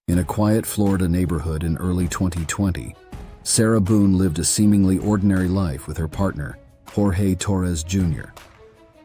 In a quiet Florida neighborhood in early 2020, Sarah Boone lived a seemingly ordinary life with her partner, Jorge Torres Jr.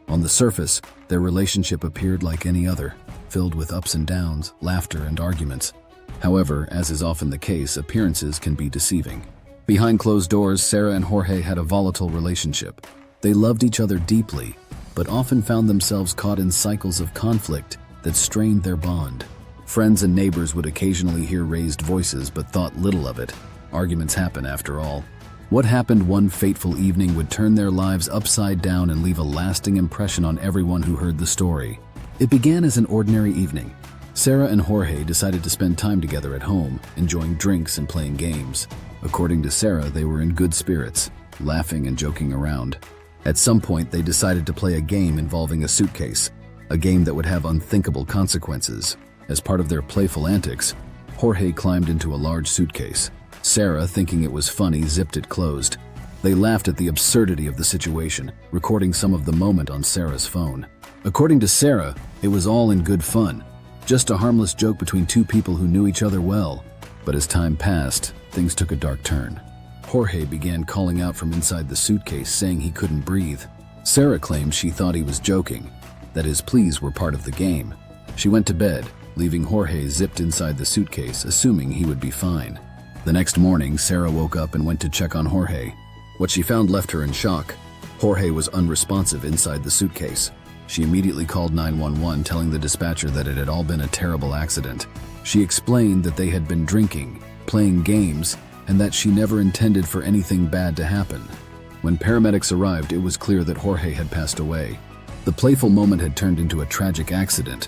On the surface, their relationship appeared like any other, filled with ups and downs, laughter, and arguments. However, as is often the case, appearances can be deceiving. Behind closed doors, Sarah and Jorge had a volatile relationship. They loved each other deeply, but often found themselves caught in cycles of conflict that strained their bond. Friends and neighbors would occasionally hear raised voices but thought little of it. Arguments happen after all. What happened one fateful evening would turn their lives upside down and leave a lasting impression on everyone who heard the story. It began as an ordinary evening. Sarah and Jorge decided to spend time together at home, enjoying drinks and playing games. According to Sarah, they were in good spirits, laughing and joking around. At some point, they decided to play a game involving a suitcase, a game that would have unthinkable consequences. As part of their playful antics, Jorge climbed into a large suitcase. Sarah, thinking it was funny, zipped it closed. They laughed at the absurdity of the situation, recording some of the moment on Sarah's phone. According to Sarah, it was all in good fun, just a harmless joke between two people who knew each other well. But as time passed, things took a dark turn. Jorge began calling out from inside the suitcase, saying he couldn't breathe. Sarah claimed she thought he was joking, that his pleas were part of the game. She went to bed, leaving Jorge zipped inside the suitcase, assuming he would be fine. The next morning, Sarah woke up and went to check on Jorge. What she found left her in shock. Jorge was unresponsive inside the suitcase. She immediately called 911, telling the dispatcher that it had all been a terrible accident. She explained that they had been drinking, playing games, and that she never intended for anything bad to happen. When paramedics arrived, it was clear that Jorge had passed away. The playful moment had turned into a tragic accident,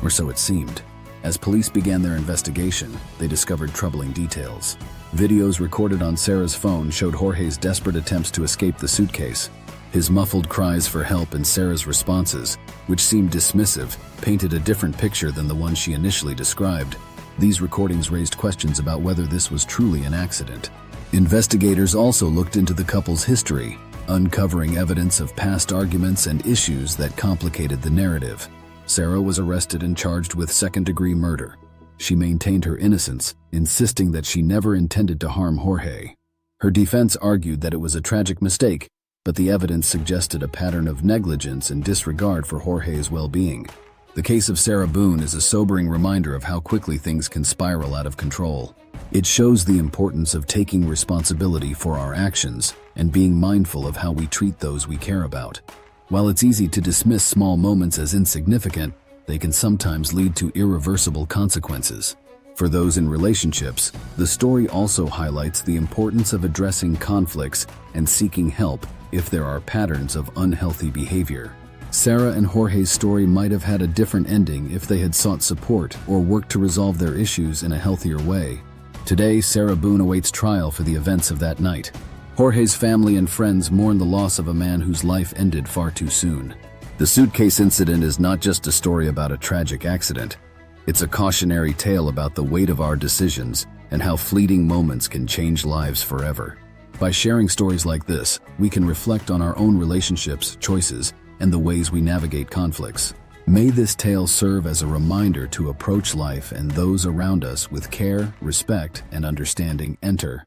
or so it seemed. As police began their investigation, they discovered troubling details. Videos recorded on Sarah's phone showed Jorge's desperate attempts to escape the suitcase. His muffled cries for help and Sarah's responses, which seemed dismissive, painted a different picture than the one she initially described. These recordings raised questions about whether this was truly an accident. Investigators also looked into the couple's history, uncovering evidence of past arguments and issues that complicated the narrative. Sarah was arrested and charged with second-degree murder. She maintained her innocence, insisting that she never intended to harm Jorge. Her defense argued that it was a tragic mistake, but the evidence suggested a pattern of negligence and disregard for Jorge's well-being. The case of Sarah Boone is a sobering reminder of how quickly things can spiral out of control. It shows the importance of taking responsibility for our actions and being mindful of how we treat those we care about. While it's easy to dismiss small moments as insignificant, they can sometimes lead to irreversible consequences. For those in relationships, the story also highlights the importance of addressing conflicts and seeking help if there are patterns of unhealthy behavior. Sarah and Jorge's story might have had a different ending if they had sought support or worked to resolve their issues in a healthier way. Today, Sarah Boone awaits trial for the events of that night. Jorge's family and friends mourn the loss of a man whose life ended far too soon. The suitcase incident is not just a story about a tragic accident. It's a cautionary tale about the weight of our decisions and how fleeting moments can change lives forever. By sharing stories like this, we can reflect on our own relationships, choices, and the ways we navigate conflicts. May this tale serve as a reminder to approach life and those around us with care, respect, and understanding. Enter